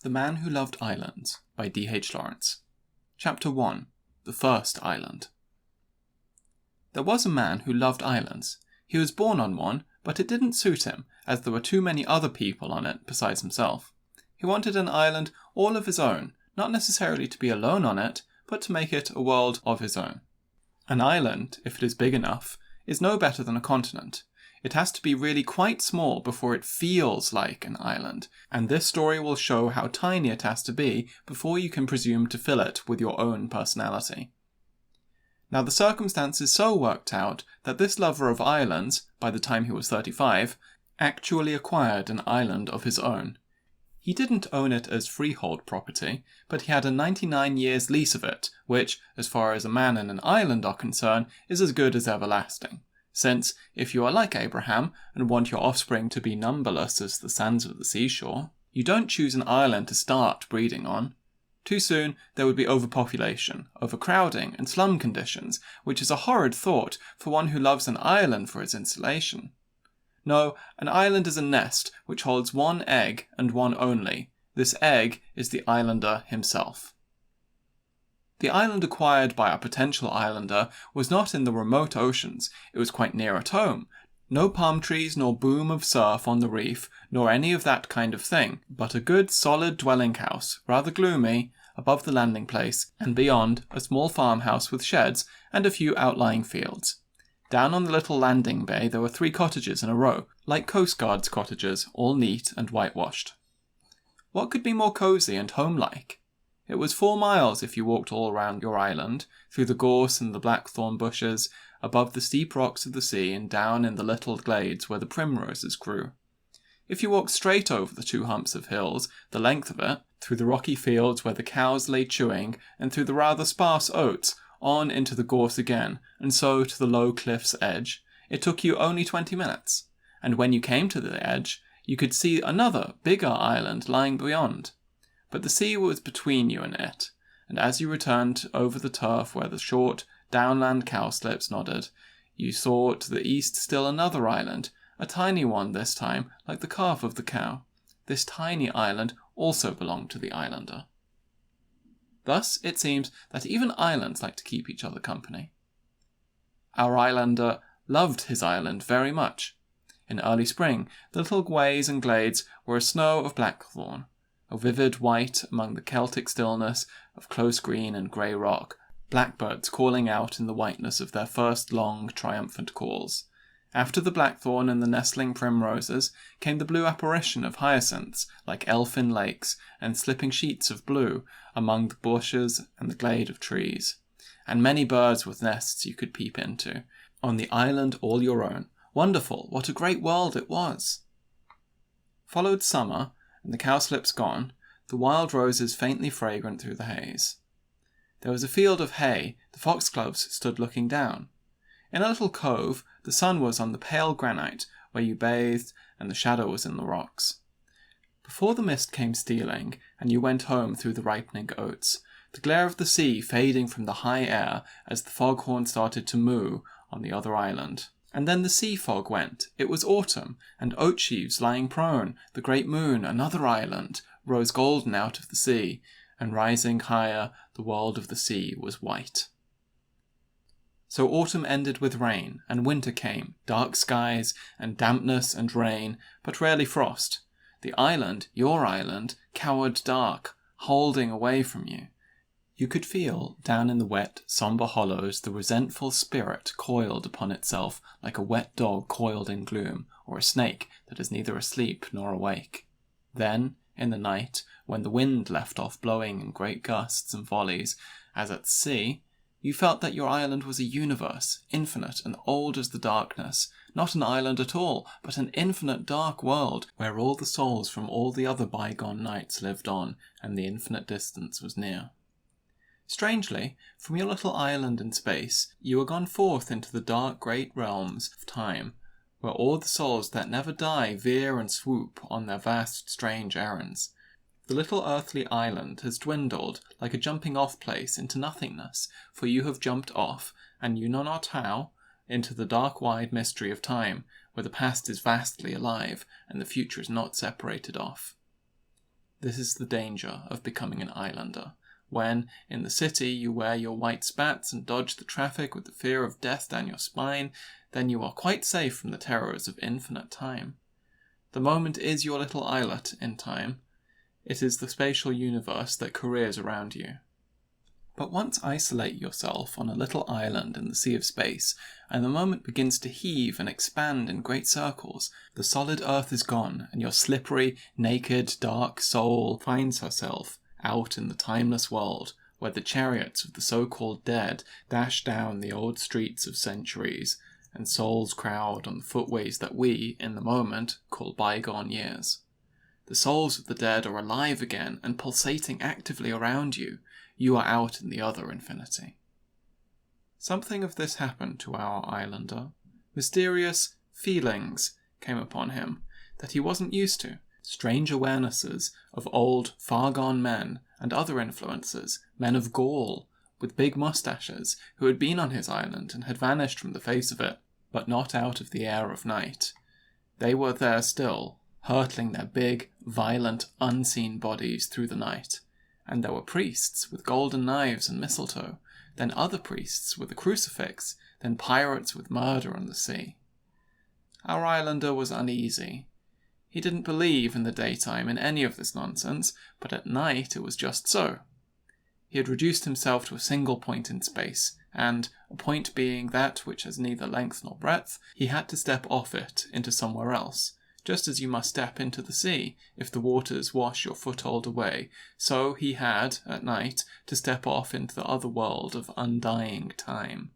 The Man Who Loved Islands by D.H. Lawrence. Chapter 1. The First Island. There was a man who loved islands. He was born on one, but it didn't suit him, as there were too many other people on it besides himself. He wanted an island all of his own, not necessarily to be alone on it, but to make it a world of his own. An island, if it is big enough, is no better than a continent. It has to be really quite small before it feels like an island, and this story will show how tiny it has to be before you can presume to fill it with your own personality. Now the circumstances so worked out that this lover of islands, by the time he was 35, actually acquired an island of his own. He didn't own it as freehold property, but he had a 99 years lease of it, which, as far as a man and an island are concerned, is as good as everlasting. Since, if you are like Abraham and want your offspring to be numberless as the sands of the seashore, you don't choose an island to start breeding on. Too soon there would be overpopulation, overcrowding, and slum conditions, which is a horrid thought for one who loves an island for its insulation. No, an island is a nest which holds one egg and one only. This egg is the islander himself. The island acquired by a potential islander was not in the remote oceans, it was quite near at home. No palm trees nor boom of surf on the reef, nor any of that kind of thing, but a good solid dwelling house, rather gloomy, above the landing place, and beyond, a small farmhouse with sheds and a few outlying fields. Down on the little landing bay there were 3 cottages in a row, like Coast Guards cottages, all neat and whitewashed. What could be more cosy and home-like? It was 4 miles if you walked all round your island, through the gorse and the blackthorn bushes, above the steep rocks of the sea and down in the little glades where the primroses grew. If you walked straight over the 2 humps of hills, the length of it, through the rocky fields where the cows lay chewing, and through the rather sparse oats, on into the gorse again, and so to the low cliff's edge, it took you only 20 minutes. And when you came to the edge, you could see another, bigger island lying beyond. But the sea was between you and it, and as you returned over the turf where the short, downland cowslips nodded, you saw to the east still another island, a tiny one this time, like the calf of the cow. This tiny island also belonged to the islander. Thus it seems that even islands like to keep each other company. Our islander loved his island very much. In early spring, the little ways and glades were a snow of blackthorn, a vivid white among the Celtic stillness of close green and grey rock, blackbirds calling out in the whiteness of their first long, triumphant calls. After the blackthorn and the nestling primroses came the blue apparition of hyacinths, like elfin lakes and slipping sheets of blue among the bushes and the glade of trees, and many birds with nests you could peep into, on the island all your own. Wonderful, what a great world it was! Followed summer, and the cowslips gone, the wild roses faintly fragrant through the haze. There was a field of hay, the foxgloves stood looking down. In a little cove, the sun was on the pale granite where you bathed, and the shadow was in the rocks. Before the mist came stealing, and you went home through the ripening oats, the glare of the sea fading from the high air as the foghorn started to moo on the other island. And then the sea fog went. It was autumn, and oat sheaves lying prone, the great moon, another island, rose golden out of the sea, and rising higher, the world of the sea was white. So autumn ended with rain, and winter came, dark skies, and dampness and rain, but rarely frost. The island, your island, cowered dark, holding away from you. You could feel, down in the wet, sombre hollows, the resentful spirit coiled upon itself like a wet dog coiled in gloom, or a snake that is neither asleep nor awake. Then, in the night, when the wind left off blowing in great gusts and volleys, as at sea, you felt that your island was a universe, infinite and old as the darkness, not an island at all, but an infinite dark world, where all the souls from all the other bygone nights lived on, and the infinite distance was near. Strangely, from your little island in space, you were gone forth into the dark great realms of time, where all the souls that never die veer and swoop on their vast strange errands. The little earthly island has dwindled like a jumping-off place into nothingness, for you have jumped off, and you know not how, into the dark wide mystery of time, where the past is vastly alive, and the future is not separated off. This is the danger of becoming an islander. When, in the city, you wear your white spats and dodge the traffic with the fear of death down your spine, then you are quite safe from the terrors of infinite time. The moment is your little islet in time. It is the spatial universe that careers around you. But once isolate yourself on a little island in the sea of space, and the moment begins to heave and expand in great circles, the solid earth is gone, and your slippery, naked, dark soul finds herself out in the timeless world, where the chariots of the so-called dead dash down the old streets of centuries, and souls crowd on the footways that we, in the moment, call bygone years. The souls of the dead are alive again and pulsating actively around you. You are out in the other infinity. Something of this happened to our islander. Mysterious feelings came upon him that he wasn't used to. Strange awarenesses of old, far-gone men and other influences, men of Gaul, with big moustaches, who had been on his island and had vanished from the face of it, but not out of the air of night. They were there still, hurtling their big, violent, unseen bodies through the night. And there were priests with golden knives and mistletoe, then other priests with a crucifix, then pirates with murder on the sea. Our islander was uneasy. He didn't believe in the daytime in any of this nonsense, but at night it was just so. He had reduced himself to a single point in space, and, a point being that which has neither length nor breadth, he had to step off it into somewhere else. Just as you must step into the sea if the waters wash your foothold away, so he had, at night, to step off into the other world of undying time.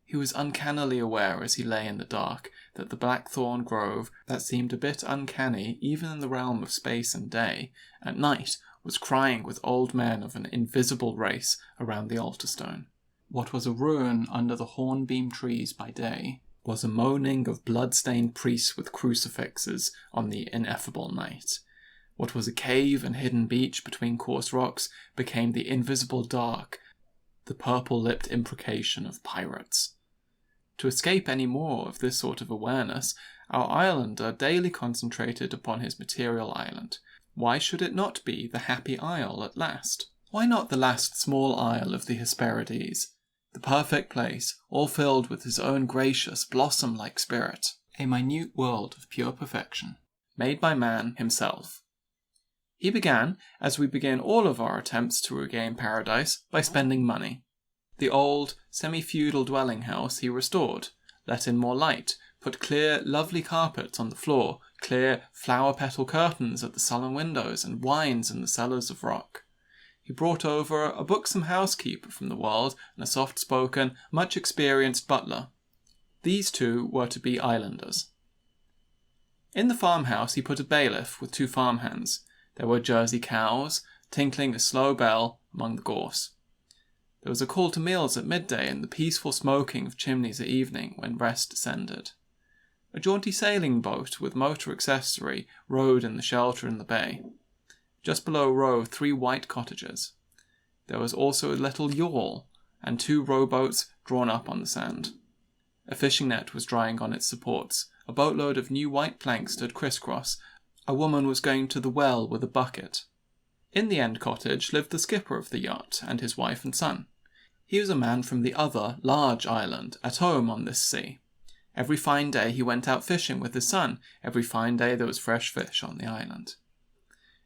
He was uncannily aware as he lay in the dark that the blackthorn grove, that seemed a bit uncanny even in the realm of space and day, at night was crying with old men of an invisible race around the altar stone. What was a ruin under the hornbeam trees by day was a moaning of blood-stained priests with crucifixes on the ineffable night. What was a cave and hidden beach between coarse rocks became the invisible dark, the purple-lipped imprecation of pirates. To escape any more of this sort of awareness, our islander daily concentrated upon his material island. Why should it not be the happy isle at last? Why not the last small isle of the Hesperides? The perfect place, all filled with his own gracious, blossom-like spirit. A minute world of pure perfection, made by man himself. He began, as we begin all of our attempts to regain paradise, by spending money. The old, semi-feudal dwelling house he restored, let in more light, put clear, lovely carpets on the floor, clear, flower-petal curtains at the sullen windows, and wines in the cellars of rock. He brought over a buxom housekeeper from the world and a soft-spoken, much-experienced butler. These two were to be islanders. In the farmhouse he put a bailiff with 2 farmhands. There were Jersey cows, tinkling a slow bell among the gorse. There was a call to meals at midday and the peaceful smoking of chimneys at evening when rest descended. A jaunty sailing boat with motor accessory rode in the shelter in the bay. Just below row 3 white cottages. There was also a little yawl and 2 rowboats drawn up on the sand. A fishing net was drying on its supports. A boatload of new white planks stood crisscross. A woman was going to the well with a bucket. In the end cottage lived the skipper of the yacht and his wife and son. He was a man from the other, large island, at home on this sea. Every fine day he went out fishing with his son. Every fine day there was fresh fish on the island.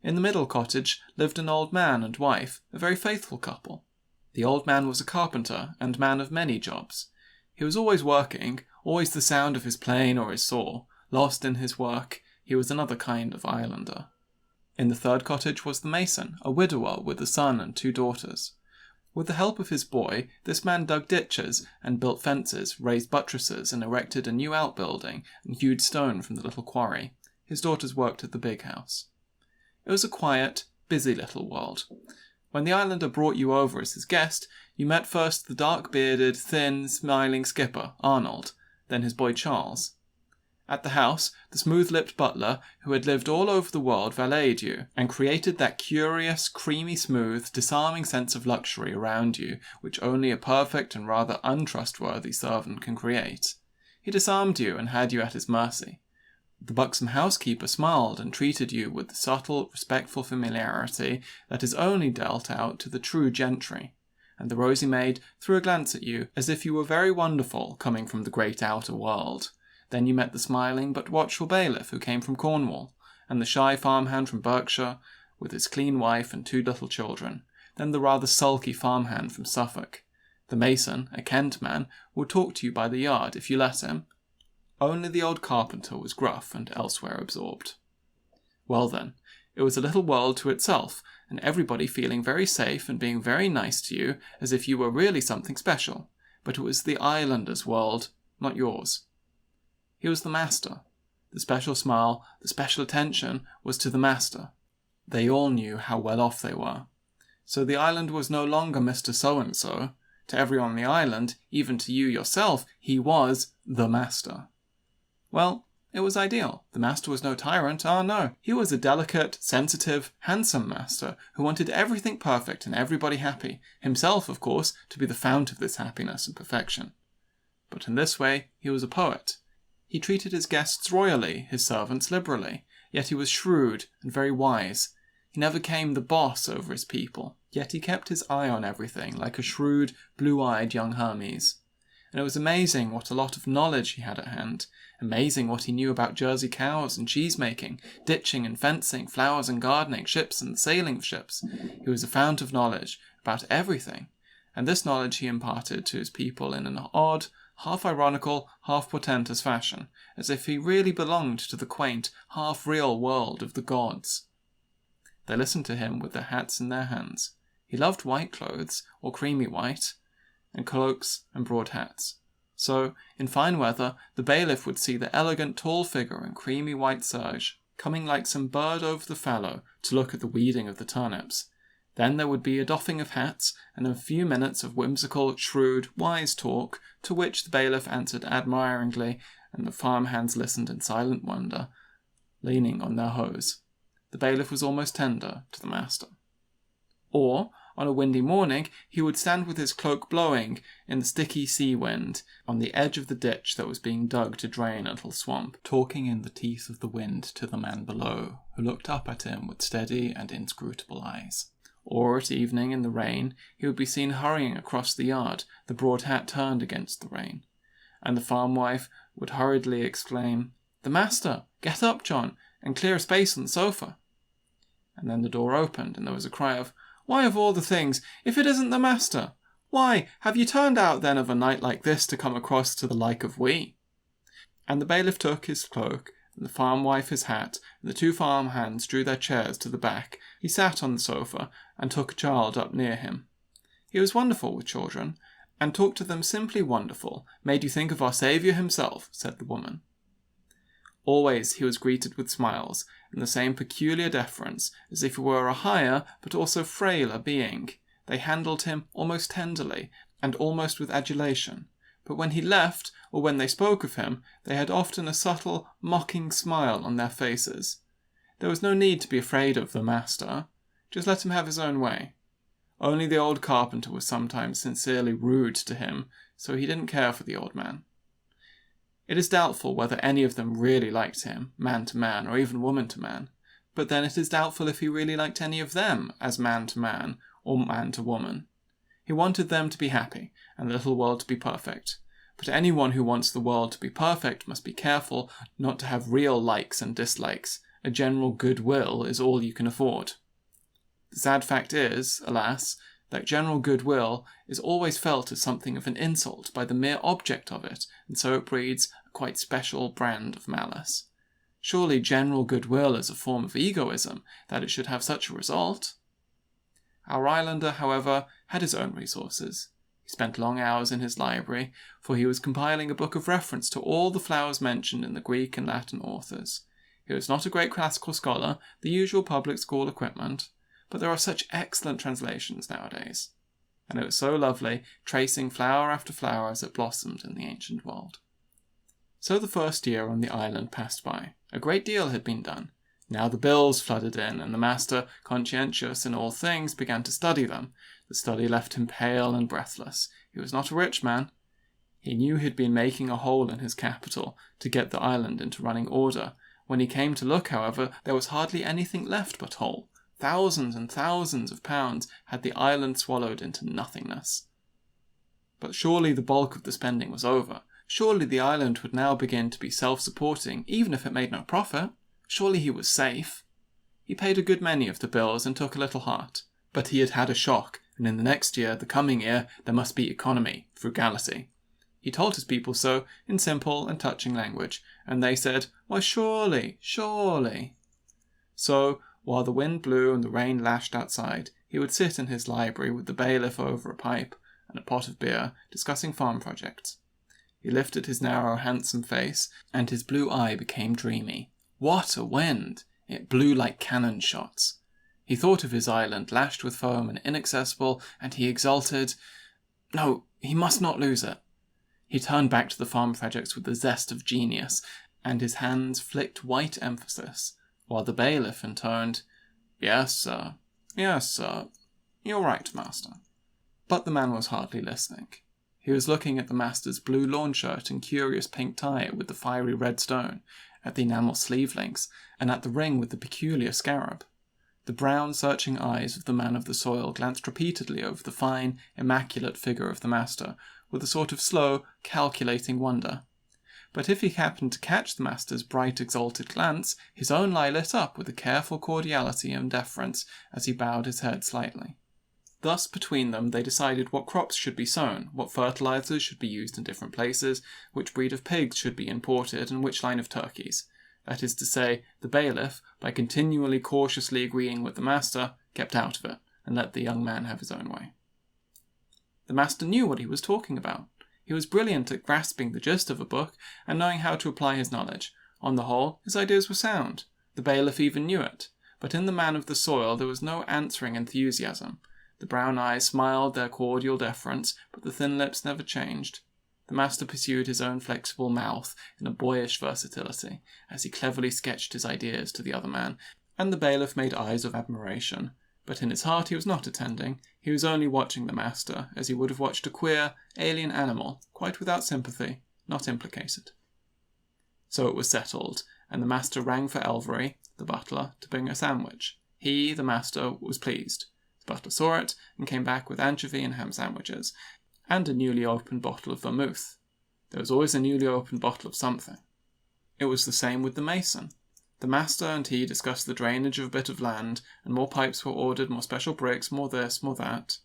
In the middle cottage lived an old man and wife, a very faithful couple. The old man was a carpenter and man of many jobs. He was always working, always the sound of his plane or his saw. Lost in his work, he was another kind of islander. In the third cottage was the mason, a widower with a son and 2 daughters. With the help of his boy, this man dug ditches and built fences, raised buttresses and erected a new outbuilding and hewed stone from the little quarry. His daughters worked at the big house. It was a quiet, busy little world. When the islander brought you over as his guest, you met first the dark-bearded, thin, smiling skipper, Arnold, then his boy Charles. At the house, the smooth-lipped butler, who had lived all over the world, valeted you, and created that curious, creamy-smooth, disarming sense of luxury around you which only a perfect and rather untrustworthy servant can create. He disarmed you and had you at his mercy. The buxom housekeeper smiled and treated you with the subtle, respectful familiarity that is only dealt out to the true gentry, and the rosy maid threw a glance at you as if you were very wonderful coming from the great outer world. Then you met the smiling but watchful bailiff who came from Cornwall, and the shy farmhand from Berkshire with his clean wife and 2 little children, then the rather sulky farmhand from Suffolk. The mason, a Kent man, would talk to you by the yard if you let him. Only the old carpenter was gruff and elsewhere absorbed. Well then, it was a little world to itself, and everybody feeling very safe and being very nice to you as if you were really something special. But it was the islander's world, not yours. He was the master. The special smile, the special attention was to the master. They all knew how well off they were. So the island was no longer Mr. So-and-so. To everyone on the island, even to you yourself, he was the master. Well, it was ideal. The master was no tyrant, no. He was a delicate, sensitive, handsome master who wanted everything perfect and everybody happy, himself, of course, to be the fount of this happiness and perfection. But in this way, he was a poet. He treated his guests royally, his servants liberally, yet he was shrewd and very wise. He never came the boss over his people, yet he kept his eye on everything like a shrewd, blue-eyed young Hermes. And it was amazing what a lot of knowledge he had at hand, amazing what he knew about Jersey cows and cheese-making, ditching and fencing, flowers and gardening, ships and the sailing of ships. He was a fount of knowledge about everything, and this knowledge he imparted to his people in an odd, half-ironical, half-portentous fashion, as if he really belonged to the quaint, half-real world of the gods. They listened to him with their hats in their hands. He loved white clothes, or creamy white, and cloaks and broad hats. So, in fine weather, the bailiff would see the elegant tall figure in creamy white serge, coming like some bird over the fallow to look at the weeding of the turnips. Then there would be a doffing of hats, and a few minutes of whimsical, shrewd, wise talk, to which the bailiff answered admiringly, and the farmhands listened in silent wonder, leaning on their hoes. The bailiff was almost tender to the master. Or, on a windy morning, he would stand with his cloak blowing in the sticky sea wind on the edge of the ditch that was being dug to drain a little swamp, talking in the teeth of the wind to the man below, who looked up at him with steady and inscrutable eyes. Or at evening in the rain, he would be seen hurrying across the yard, the broad hat turned against the rain, and the farm wife would hurriedly exclaim, "The master! Get up, John, and clear a space on the sofa." And then the door opened, and there was a cry of, "Why, of all the things, if it isn't the master? Why, have you turned out then of a night like this to come across to the like of we?" And the bailiff took his cloak, and the farm wife his hat, and the 2 farm hands drew their chairs to the back. He sat on the sofa, and took a child up near him. He was wonderful with children, and talked to them simply wonderful, made you think of our Saviour himself, said the woman. Always he was greeted with smiles, and the same peculiar deference, as if he were a higher, but also frailer being. They handled him almost tenderly, and almost with adulation. But when he left, or when they spoke of him, they had often a subtle, mocking smile on their faces. There was no need to be afraid of the master. Just let him have his own way. Only the old carpenter was sometimes sincerely rude to him, so he didn't care for the old man. It is doubtful whether any of them really liked him, man to man, or even woman to man. But then it is doubtful if he really liked any of them as man to man, or man to woman. He wanted them to be happy, and the little world to be perfect. But anyone who wants the world to be perfect must be careful not to have real likes and dislikes. A general goodwill is all you can afford. The sad fact is, alas, that general goodwill is always felt as something of an insult by the mere object of it, and so it breeds a quite special brand of malice. Surely general goodwill is a form of egoism, that it should have such a result. Our islander, however, had his own resources. He spent long hours in his library, for he was compiling a book of reference to all the flowers mentioned in the Greek and Latin authors. He was not a great classical scholar, the usual public school equipment, but there are such excellent translations nowadays. And it was so lovely, tracing flower after flower as it blossomed in the ancient world. So the first year on the island passed by. A great deal had been done. Now the bills flooded in, and the master, conscientious in all things, began to study them. The study left him pale and breathless. He was not a rich man. He knew he had been making a hole in his capital to get the island into running order, When he came to look, however, there was hardly anything left but whole. Thousands and thousands of pounds had the island swallowed into nothingness. But surely the bulk of the spending was over. Surely the island would now begin to be self-supporting, even if it made no profit. Surely he was safe. He paid a good many of the bills and took a little heart. But he had had a shock, and in the next year, the coming year, there must be economy, frugality. He told his people so in simple and touching language, and they said, "Why, surely, surely." So, while the wind blew and the rain lashed outside, he would sit in his library with the bailiff over a pipe and a pot of beer, discussing farm projects. He lifted his narrow, handsome face, and his blue eye became dreamy. What a wind! It blew like cannon shots. He thought of his island, lashed with foam and inaccessible, and he exulted. No, he must not lose it. He turned back to the farm projects with the zest of genius, and his hands flicked white emphasis, while the bailiff intoned, "Yes, sir. Yes, sir. You're right, master." But the man was hardly listening. He was looking at the master's blue lawn shirt and curious pink tie with the fiery red stone, at the enamel sleeve links, and at the ring with the peculiar scarab. The brown, searching eyes of the man of the soil glanced repeatedly over the fine, immaculate figure of the master, with a sort of slow, calculating wonder. But if he happened to catch the master's bright, exalted glance, his own eye lit up with a careful cordiality and deference as he bowed his head slightly. Thus, between them, they decided what crops should be sown, what fertilizers should be used in different places, which breed of pigs should be imported, and which line of turkeys. That is to say, the bailiff, by continually cautiously agreeing with the master, kept out of it, and let the young man have his own way. The master knew what he was talking about. He was brilliant at grasping the gist of a book, and knowing how to apply his knowledge. On the whole, his ideas were sound. The bailiff even knew it. But in the man of the soil there was no answering enthusiasm. The brown eyes smiled their cordial deference, but the thin lips never changed. The master pursued his own flexible mouth in a boyish versatility, as he cleverly sketched his ideas to the other man, and the bailiff made eyes of admiration. But in his heart he was not attending. He was only watching the master, as he would have watched a queer, alien animal, quite without sympathy, not implicated. So it was settled, and the master rang for Elvery, the butler, to bring a sandwich. He, the master, was pleased. The butler saw it, and came back with anchovy and ham sandwiches, and a newly opened bottle of vermouth. There was always a newly opened bottle of something. It was the same with the mason. The master and he discussed the drainage of a bit of land, and more pipes were ordered, more special bricks, more this, more that.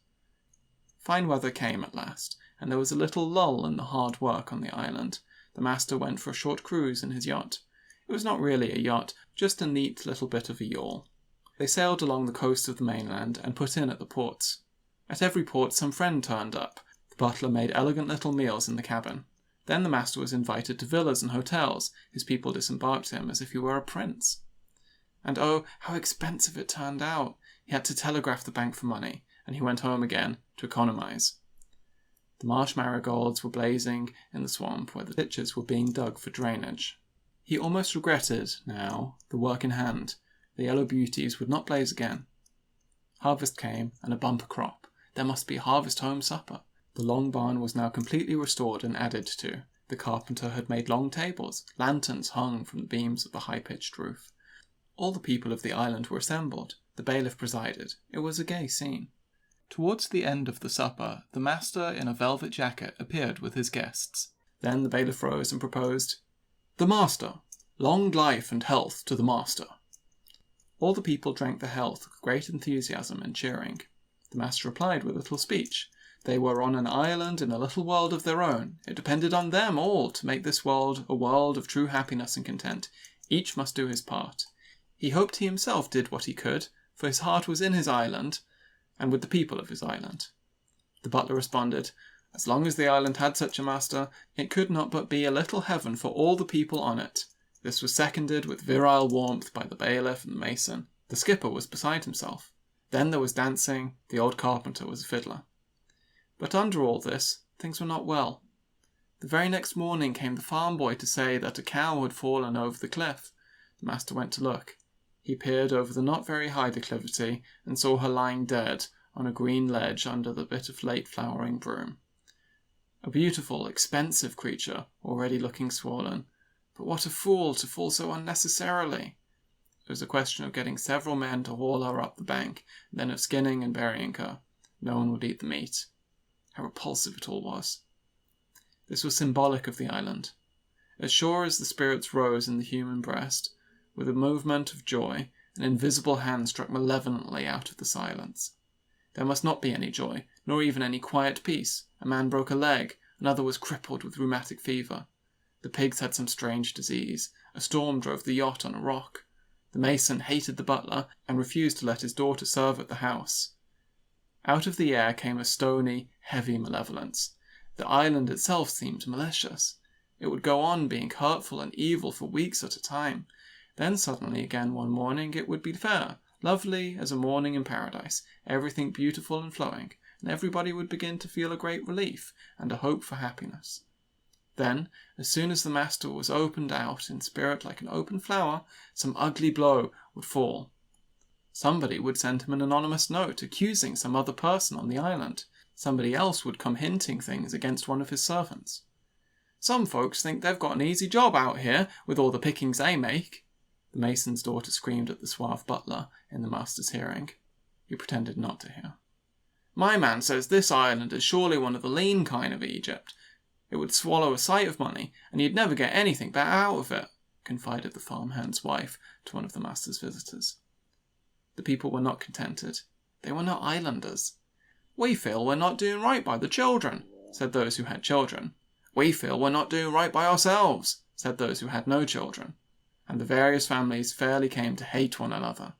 Fine weather came at last, and there was a little lull in the hard work on the island. The master went for a short cruise in his yacht. It was not really a yacht, just a neat little bit of a yawl. They sailed along the coast of the mainland and put in at the ports. At every port some friend turned up. The butler made elegant little meals in the cabin. Then the master was invited to villas and hotels. His people disembarked him as if he were a prince. And oh, how expensive it turned out! He had to telegraph the bank for money, and he went home again to economize. The marsh marigolds were blazing in the swamp where the ditches were being dug for drainage. He almost regretted, now, the work in hand. The yellow beauties would not blaze again. Harvest came, and a bumper crop. There must be a harvest home supper. The long barn was now completely restored and added to. The carpenter had made long tables. Lanterns hung from the beams of the high-pitched roof. All the people of the island were assembled. The bailiff presided. It was a gay scene. Towards the end of the supper, the master in a velvet jacket appeared with his guests. Then the bailiff rose and proposed, "The master! Long life and health to the master!" All the people drank the health with great enthusiasm and cheering. The master replied with a little speech. They were on an island in a little world of their own. It depended on them all to make this world a world of true happiness and content. Each must do his part. He hoped he himself did what he could, for his heart was in his island, and with the people of his island. The butler responded, as long as the island had such a master, it could not but be a little heaven for all the people on it. This was seconded with virile warmth by the bailiff and the mason. The skipper was beside himself. Then there was dancing. The old carpenter was a fiddler. But under all this, things were not well. The very next morning came the farm boy to say that a cow had fallen over the cliff. The master went to look. He peered over the not very high declivity and saw her lying dead on a green ledge under the bit of late-flowering broom. A beautiful, expensive creature, already looking swollen, But what a fool to fall so unnecessarily! It was a question of getting several men to haul her up the bank, and then of skinning and burying her. No one would eat the meat. How repulsive it all was. This was symbolic of the island. As sure as the spirits rose in the human breast, with a movement of joy, an invisible hand struck malevolently out of the silence. There must not be any joy, nor even any quiet peace. A man broke a leg, another was crippled with rheumatic fever. The pigs had some strange disease. A storm drove the yacht on a rock. The mason hated the butler and refused to let his daughter serve at the house. Out of the air came a stony, heavy malevolence. The island itself seemed malicious. It would go on being hurtful and evil for weeks at a time. Then suddenly again one morning it would be fair, lovely as a morning in paradise, everything beautiful and flowing, and everybody would begin to feel a great relief and a hope for happiness. Then, as soon as the master was opened out in spirit like an open flower, some ugly blow would fall. Somebody would send him an anonymous note accusing some other person on the island. Somebody else would come hinting things against one of his servants. Some folks think they've got an easy job out here with all the pickings they make, the mason's daughter screamed at the suave butler in the master's hearing. He pretended not to hear. My man says this island is surely one of the lean kind of Egypt. It would swallow a sight of money, and you'd never get anything better out of it, confided the farmhand's wife to one of the master's visitors. The people were not contented. They were not islanders. We feel we're not doing right by the children, said those who had children. We feel we're not doing right by ourselves, said those who had no children. And the various families fairly came to hate one another.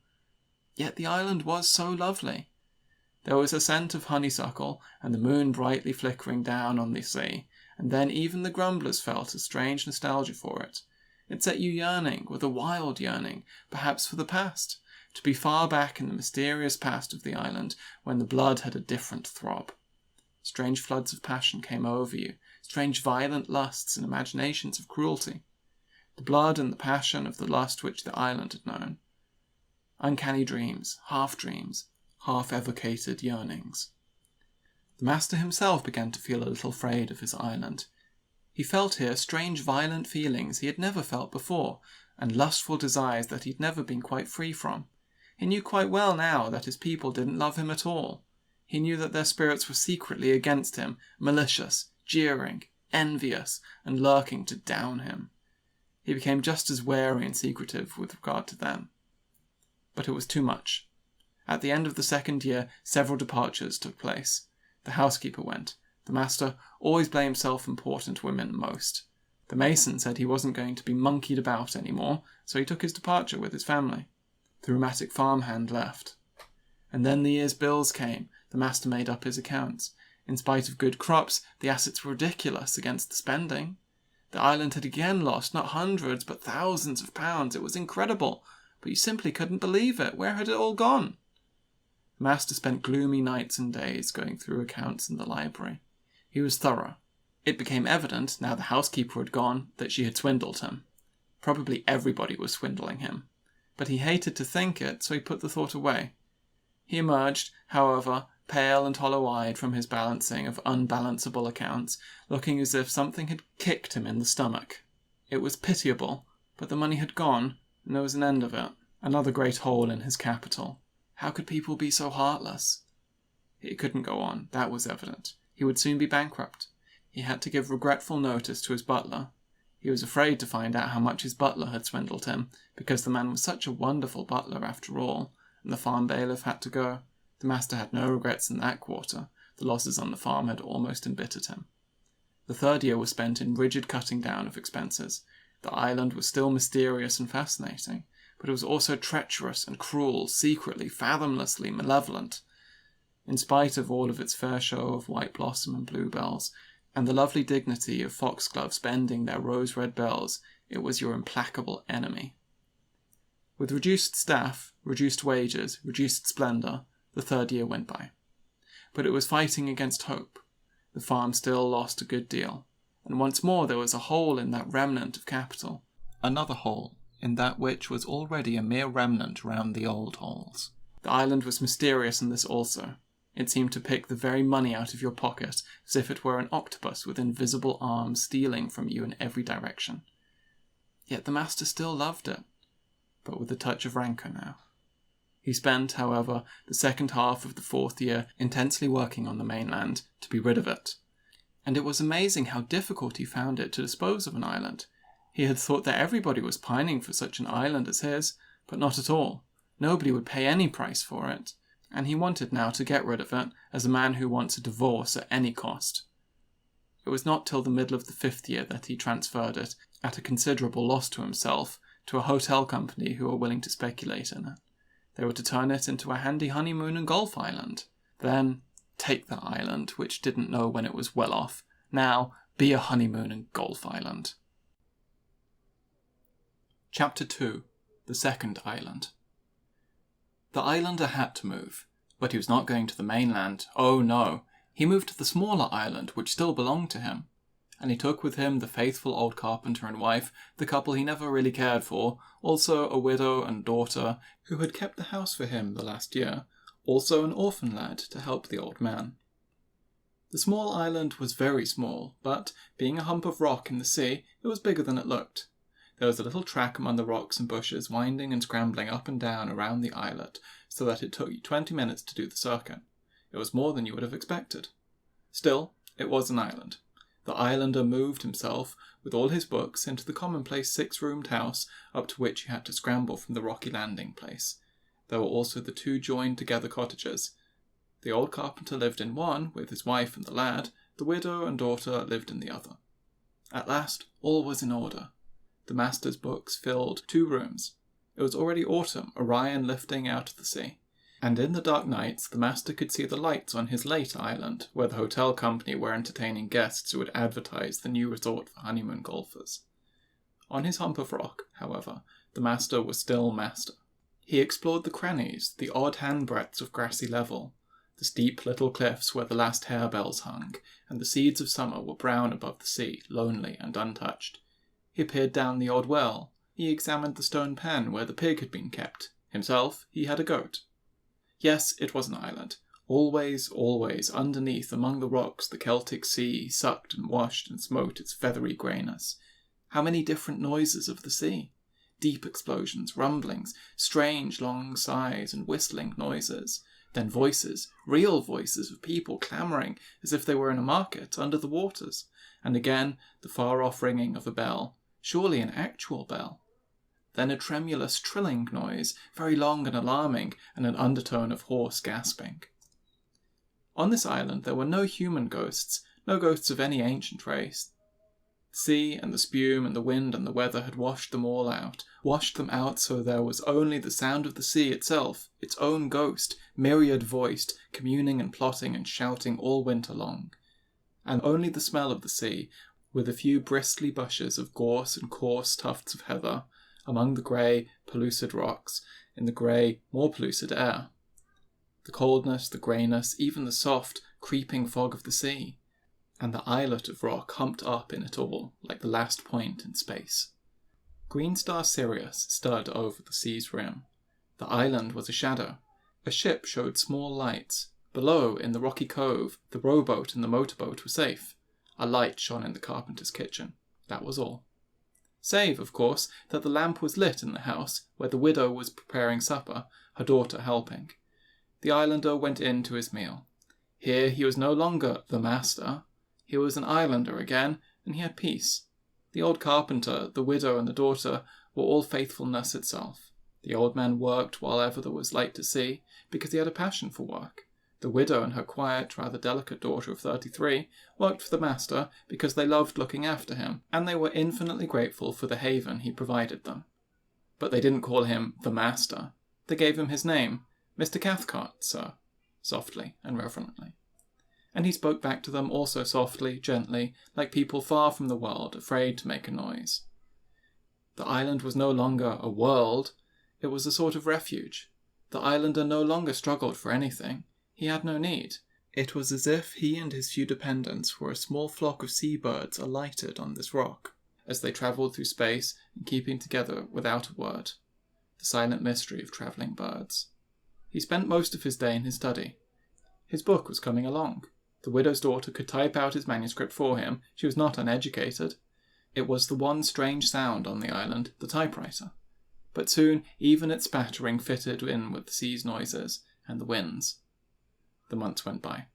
Yet the island was so lovely. There was a scent of honeysuckle, and the moon brightly flickering down on the sea, and then even the grumblers felt a strange nostalgia for it. It set you yearning, with a wild yearning, perhaps for the past, to be far back in the mysterious past of the island, when the blood had a different throb. Strange floods of passion came over you, strange violent lusts and imaginations of cruelty. The blood and the passion of the lust which the island had known. Uncanny dreams, half-evocated yearnings. The master himself began to feel a little afraid of his island. He felt here strange violent feelings he had never felt before, and lustful desires that he'd never been quite free from. He knew quite well now that his people didn't love him at all. He knew that their spirits were secretly against him, malicious, jeering, envious, and lurking to down him. He became just as wary and secretive with regard to them. But it was too much. At the end of the second year, several departures took place. The housekeeper went. The master always blamed self-important women most. The mason said he wasn't going to be monkeyed about any more, so he took his departure with his family. The rheumatic farmhand left. And then the year's bills came. The master made up his accounts. In spite of good crops, the assets were ridiculous against the spending. The island had again lost not hundreds but thousands of pounds. It was incredible, but you simply couldn't believe it. Where had it all gone? The master spent gloomy nights and days going through accounts in the library. He was thorough. It became evident, now the housekeeper had gone, that she had swindled him. Probably everybody was swindling him. But he hated to think it, so he put the thought away. He emerged, however, pale and hollow-eyed from his balancing of unbalanceable accounts, looking as if something had kicked him in the stomach. It was pitiable, but the money had gone, and there was an end of it. Another great hole in his capital. How could people be so heartless? It couldn't go on, that was evident. He would soon be bankrupt. He had to give regretful notice to his butler. He was afraid to find out how much his butler had swindled him, because the man was such a wonderful butler after all, and the farm bailiff had to go. The master had no regrets in that quarter. The losses on the farm had almost embittered him. The third year was spent in rigid cutting down of expenses. The island was still mysterious and fascinating, but it was also treacherous and cruel, secretly, fathomlessly malevolent. In spite of all of its fair show of white blossom and bluebells, and the lovely dignity of foxgloves bending their rose-red bells, it was your implacable enemy. With reduced staff, reduced wages, reduced splendour, the third year went by. But it was fighting against hope. The farm still lost a good deal, and once more there was a hole in that remnant of capital. Another hole, in that which was already a mere remnant round the old holes. The island was mysterious in this also. It seemed to pick the very money out of your pocket, as if it were an octopus with invisible arms stealing from you in every direction. Yet the master still loved it, but with a touch of rancour now. He spent, however, the second half of the 4th year intensely working on the mainland to be rid of it. And it was amazing how difficult he found it to dispose of an island. He had thought that everybody was pining for such an island as his, but not at all. Nobody would pay any price for it, and he wanted now to get rid of it as a man who wants a divorce at any cost. It was not till the middle of the 5th year that he transferred it, at a considerable loss to himself, to a hotel company who were willing to speculate in it. They were to turn it into a handy honeymoon and golf island. Then take that island, which didn't know when it was well off. Now be a honeymoon and golf island. Chapter 2. The Second Island. The islander had to move, but he was not going to the mainland. Oh no, he moved to the smaller island which still belonged to him. And he took with him the faithful old carpenter and wife, the couple he never really cared for, also a widow and daughter who had kept the house for him the last year, also an orphan lad to help the old man. The small island was very small, but, being a hump of rock in the sea, it was bigger than it looked. There was a little track among the rocks and bushes, winding and scrambling up and down around the islet, so that it took you 20 minutes to do the circuit. It was more than you would have expected. Still, it was an island. The islander moved himself, with all his books, into the commonplace 6-roomed house up to which he had to scramble from the rocky landing place. There were also the 2 joined-together cottages. The old carpenter lived in one, with his wife and the lad. The widow and daughter lived in the other. At last, all was in order. The master's books filled 2 rooms. It was already autumn, Orion lifting out of the sea. And in the dark nights the master could see the lights on his late island, where the hotel company were entertaining guests who would advertise the new resort for honeymoon golfers. On his hump of rock, however, the master was still master. He explored the crannies, the odd handbreadths of grassy level, the steep little cliffs where the last harebells hung, and the seeds of summer were brown above the sea, lonely and untouched. He peered down the old well. He examined the stone pen where the pig had been kept. Himself, he had a goat. Yes, it was an island. Always, always, underneath, among the rocks, the Celtic sea sucked and washed and smote its feathery greyness. How many different noises of the sea! Deep explosions, rumblings, strange long sighs and whistling noises. Then voices, real voices of people clamouring as if they were in a market under the waters. And again, the far-off ringing of a bell, surely an actual bell. Then a tremulous trilling noise, very long and alarming, and an undertone of hoarse gasping. On this island there were no human ghosts, no ghosts of any ancient race. The sea and the spume and the wind and the weather had washed them all out, washed them out so there was only the sound of the sea itself, its own ghost, myriad-voiced, communing and plotting and shouting all winter long. And only the smell of the sea, with a few bristly bushes of gorse and coarse tufts of heather, among the grey, pellucid rocks, in the grey, more pellucid air. The coldness, the greyness, even the soft, creeping fog of the sea, and the islet of rock humped up in it all, like the last point in space. Green star Sirius stood over the sea's rim. The island was a shadow. A ship showed small lights. Below, in the rocky cove, the rowboat and the motorboat were safe. A light shone in the carpenter's kitchen. That was all. Save, of course, that the lamp was lit in the house, where the widow was preparing supper, her daughter helping. The islander went in to his meal. Here he was no longer the master. He was an islander again, and he had peace. The old carpenter, the widow and the daughter were all faithfulness itself. The old man worked while ever there was light to see, because he had a passion for work. The widow and her quiet, rather delicate daughter of 33 worked for the master because they loved looking after him, and they were infinitely grateful for the haven he provided them. But they didn't call him the master. They gave him his name, Mr. Cathcart, sir, softly and reverently. And he spoke back to them also softly, gently, like people far from the world, afraid to make a noise. The island was no longer a world, it was a sort of refuge. The islander no longer struggled for anything. He had no need. It was as if he and his few dependents were a small flock of seabirds alighted on this rock, as they travelled through space and keeping together without a word. The silent mystery of travelling birds. He spent most of his day in his study. His book was coming along. The widow's daughter could type out his manuscript for him. She was not uneducated. It was the one strange sound on the island, the typewriter. But soon even its spattering fitted in with the sea's noises and the winds. The months went by.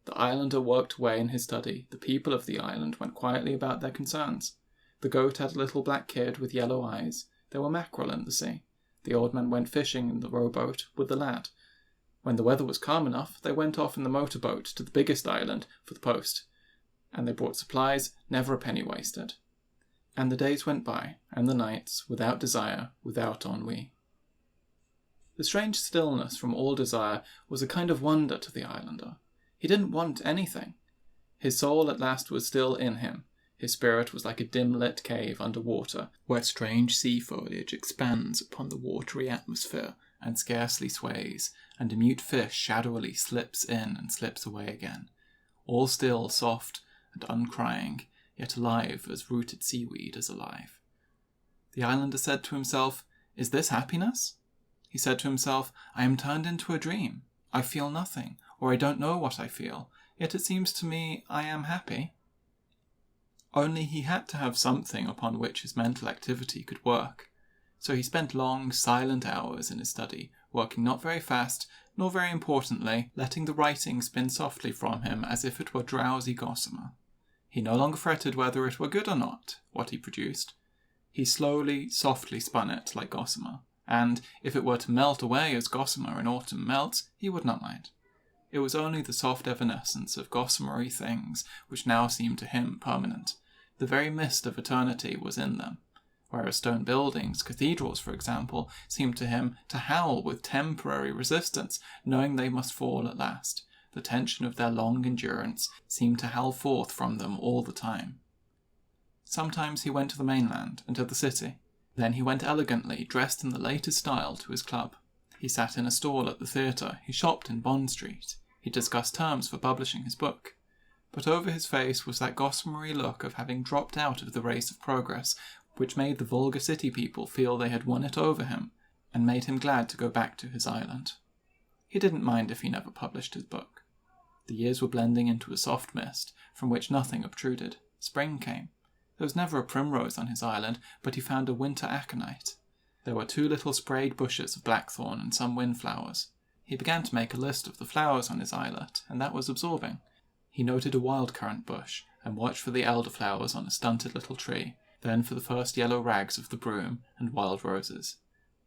The islander worked away in his study. The people of the island went quietly about their concerns. The goat had a little black kid with yellow eyes. There were mackerel in the sea. The old man went fishing in the rowboat with the lad. When the weather was calm enough, they went off in the motorboat to the biggest island for the post, and they brought supplies, never a penny wasted. And the days went by, and the nights, without desire, without ennui. The strange stillness from all desire was a kind of wonder to the islander. He didn't want anything. His soul at last was still in him. His spirit was like a dim-lit cave under water, where strange sea foliage expands upon the watery atmosphere and scarcely sways, and a mute fish shadowily slips in and slips away again, all still, soft, and uncrying, yet alive as rooted seaweed is alive. The islander said to himself, "Is this happiness?" He said to himself, "I am turned into a dream. I feel nothing, or I don't know what I feel, yet it seems to me I am happy." Only he had to have something upon which his mental activity could work. So he spent long, silent hours in his study, working not very fast, nor very importantly, letting the writing spin softly from him as if it were drowsy gossamer. He no longer fretted whether it were good or not, what he produced. He slowly, softly spun it like gossamer, and if it were to melt away as gossamer in autumn melts, he would not mind. It was only the soft evanescence of gossamery things which now seemed to him permanent. The very mist of eternity was in them, whereas stone buildings, cathedrals for example, seemed to him to howl with temporary resistance, knowing they must fall at last. The tension of their long endurance seemed to howl forth from them all the time. Sometimes he went to the mainland and to the city. Then he went elegantly, dressed in the latest style, to his club. He sat in a stall at the theatre, he shopped in Bond Street, he discussed terms for publishing his book. But over his face was that gossamery look of having dropped out of the race of progress, which made the vulgar city people feel they had won it over him, and made him glad to go back to his island. He didn't mind if he never published his book. The years were blending into a soft mist, from which nothing obtruded. Spring came. There was never a primrose on his island, but he found a winter aconite. There were 2 little sprayed bushes of blackthorn and some windflowers. He began to make a list of the flowers on his islet, and that was absorbing. He noted a wild currant bush, and watched for the elderflowers on a stunted little tree, then for the first yellow rags of the broom and wild roses.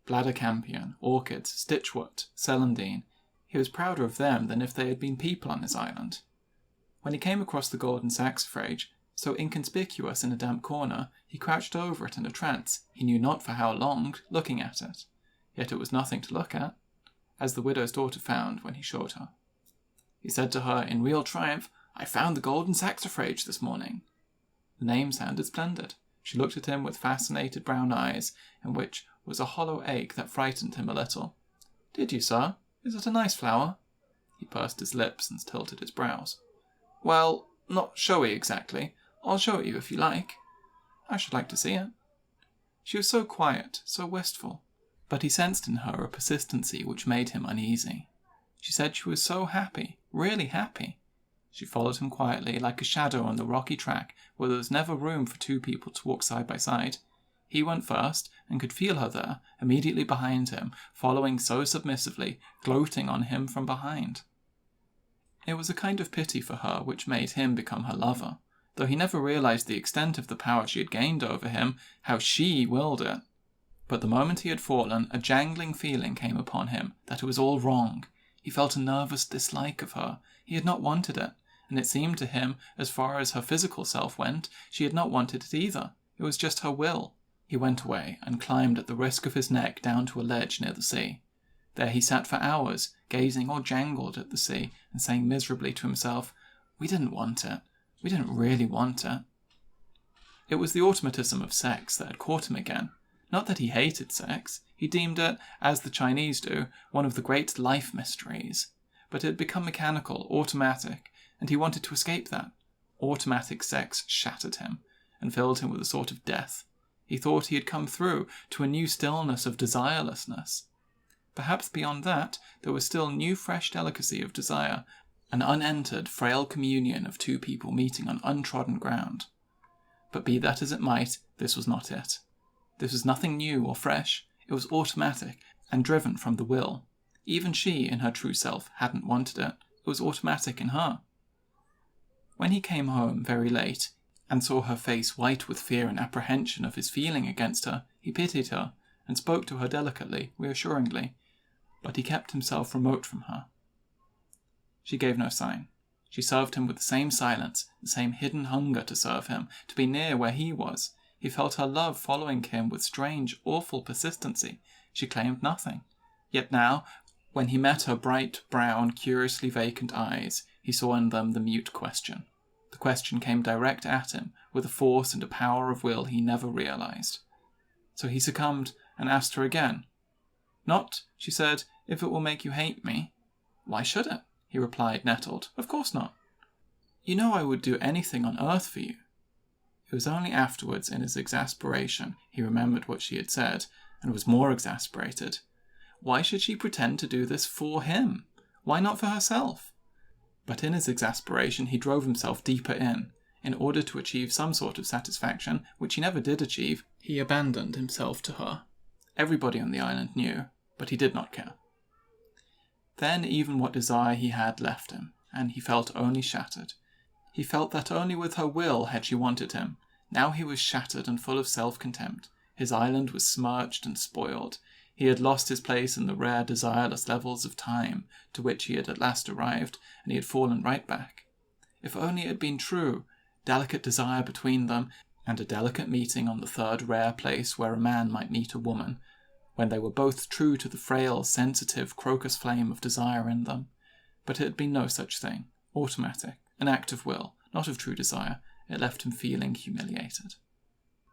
Bladder campion, orchids, stitchwort, celandine. He was prouder of them than if they had been people on his island. When he came across the golden saxifrage, so inconspicuous in a damp corner, he crouched over it in a trance, he knew not for how long, looking at it. Yet it was nothing to look at, as the widow's daughter found when he showed her. He said to her in real triumph, "I found the golden saxifrage this morning." The name sounded splendid. She looked at him with fascinated brown eyes, in which was a hollow ache that frightened him a little. "Did you, sir? Is it a nice flower?" He pursed his lips and tilted his brows. "Well, not showy exactly. I'll show it you if you like." "I should like to see it." She was so quiet, so wistful, but he sensed in her a persistency which made him uneasy. She said she was so happy, really happy. She followed him quietly, like a shadow on the rocky track where there was never room for 2 people to walk side by side. He went first, and could feel her there, immediately behind him, following so submissively, gloating on him from behind. It was a kind of pity for her which made him become her lover, though he never realized the extent of the power she had gained over him, how she willed it. But the moment he had fallen, a jangling feeling came upon him that it was all wrong. He felt a nervous dislike of her. He had not wanted it, and it seemed to him, as far as her physical self went, she had not wanted it either. It was just her will. He went away and climbed at the risk of his neck down to a ledge near the sea. There he sat for hours, gazing all jangled at the sea and saying miserably to himself, "We didn't want it. We didn't really want it." It was the automatism of sex that had caught him again. Not that he hated sex. He deemed it, as the Chinese do, one of the great life mysteries. But it had become mechanical, automatic, and he wanted to escape that. Automatic sex shattered him, and filled him with a sort of death. He thought he had come through to a new stillness of desirelessness. Perhaps beyond that, there was still new fresh delicacy of desire, an unentered, frail communion of 2 people meeting on untrodden ground. But be that as it might, this was not it. This was nothing new or fresh. It was automatic and driven from the will. Even she, in her true self, hadn't wanted it. It was automatic in her. When he came home very late and saw her face white with fear and apprehension of his feeling against her, he pitied her and spoke to her delicately, reassuringly, but he kept himself remote from her. She gave no sign. She served him with the same silence, the same hidden hunger to serve him, to be near where he was. He felt her love following him with strange, awful persistency. She claimed nothing. Yet now, when he met her bright, brown, curiously vacant eyes, he saw in them the mute question. The question came direct at him, with a force and a power of will he never realized. So he succumbed and asked her again. "Not," she said, "if it will make you hate me." "Why should it?" he replied, nettled. "Of course not." "You know I would do anything on earth for you." It was only afterwards, in his exasperation, he remembered what she had said, and was more exasperated. Why should she pretend to do this for him? Why not for herself? But in his exasperation he drove himself deeper in order to achieve some sort of satisfaction, which he never did achieve. He abandoned himself to her. Everybody on the island knew, but he did not care. Then even what desire he had left him, and he felt only shattered. He felt that only with her will had she wanted him. Now he was shattered and full of self-contempt. His island was smirched and spoiled. He had lost his place in the rare, desireless levels of time to which he had at last arrived, and he had fallen right back. If only it had been true, delicate desire between them, and a delicate meeting on the third rare place where a man might meet a woman, when they were both true to the frail, sensitive, crocus flame of desire in them. But it had been no such thing. Automatic, an act of will, not of true desire. It left him feeling humiliated.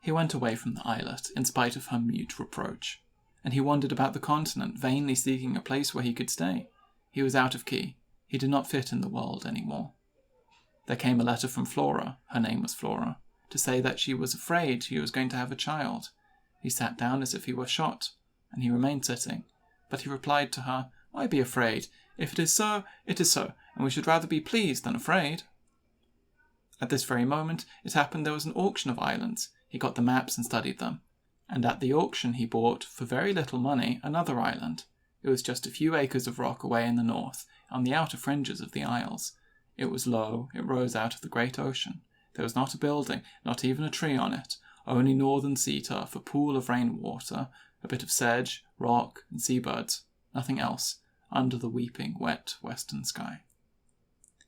He went away from the islet, in spite of her mute reproach, and he wandered about the continent, vainly seeking a place where he could stay. He was out of key. He did not fit in the world any more. There came a letter from Flora, her name was Flora, to say that she was afraid he was going to have a child. He sat down as if he were shot, and he remained sitting, but he replied to her, "Why be afraid? If it is so, it is so, and we should rather be pleased than afraid." At this very moment, it happened there was an auction of islands. He got the maps and studied them, and at the auction he bought, for very little money, another island. It was just a few acres of rock away in the north, on the outer fringes of the isles. It was low, it rose out of the great ocean. There was not a building, not even a tree on it, only northern sea turf, a pool of rainwater, a bit of sedge, rock, and seabirds, nothing else, under the weeping, wet western sky.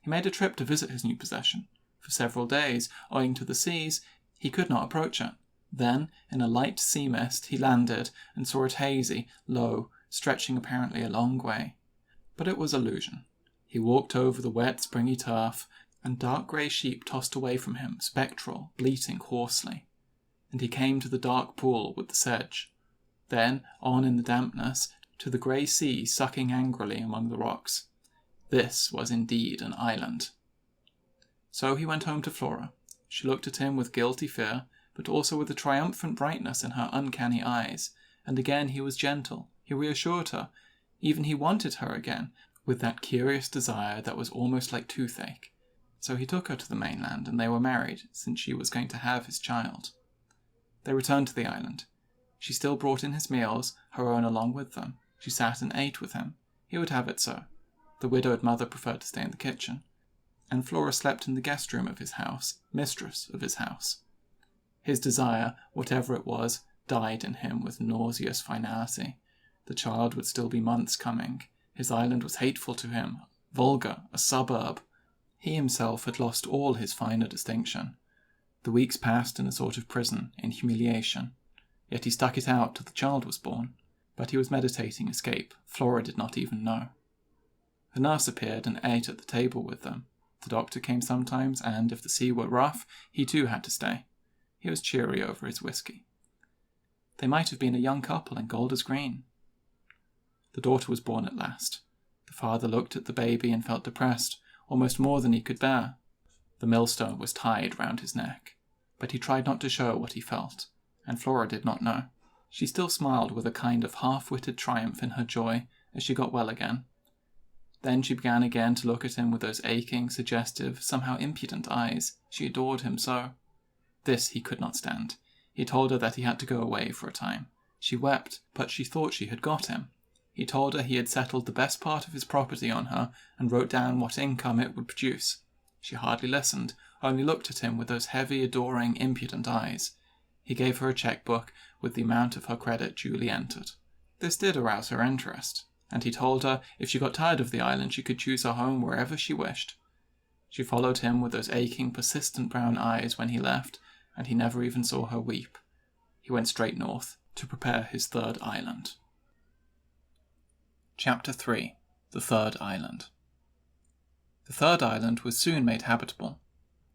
He made a trip to visit his new possession. For several days, owing to the seas, he could not approach it. Then, in a light sea mist, he landed and saw it hazy, low, stretching apparently a long way. But it was illusion. He walked over the wet, springy turf, and dark grey sheep tossed away from him, spectral, bleating hoarsely. And he came to the dark pool with the sedge. Then, on in the dampness, to the grey sea sucking angrily among the rocks. This was indeed an island. So he went home to Flora. She looked at him with guilty fear, but also with a triumphant brightness in her uncanny eyes, and again he was gentle. He reassured her. Even he wanted her again, with that curious desire that was almost like toothache. So he took her to the mainland, and they were married, since she was going to have his child. They returned to the island. She still brought in his meals, her own along with them. She sat and ate with him. He would have it so. The widowed mother preferred to stay in the kitchen. And Flora slept in the guest room of his house, mistress of his house. His desire, whatever it was, died in him with nauseous finality. The child would still be months coming. His island was hateful to him, vulgar, a suburb. He himself had lost all his finer distinction. The weeks passed in a sort of prison, in humiliation. Yet he stuck it out till the child was born. But he was meditating escape. Flora did not even know. The nurse appeared and ate at the table with them. The doctor came sometimes, and if the sea were rough, he too had to stay. He was cheery over his whiskey. They might have been a young couple in Golders Green. The daughter was born at last. The father looked at the baby and felt depressed, almost more than he could bear. The millstone was tied round his neck, but he tried not to show what he felt, and Flora did not know. She still smiled with a kind of half-witted triumph in her joy as she got well again. Then she began again to look at him with those aching, suggestive, somehow impudent eyes. She adored him so. This he could not stand. He told her that he had to go away for a time. She wept, but she thought she had got him. He told her he had settled the best part of his property on her and wrote down what income it would produce. She hardly listened, only looked at him with those heavy, adoring, impudent eyes. He gave her a cheque-book with the amount of her credit duly entered. This did arouse her interest, and he told her if she got tired of the island she could choose her home wherever she wished. She followed him with those aching, persistent brown eyes when he left, and he never even saw her weep. He went straight north to prepare his third island. Chapter 3. The Third Island. The third island was soon made habitable.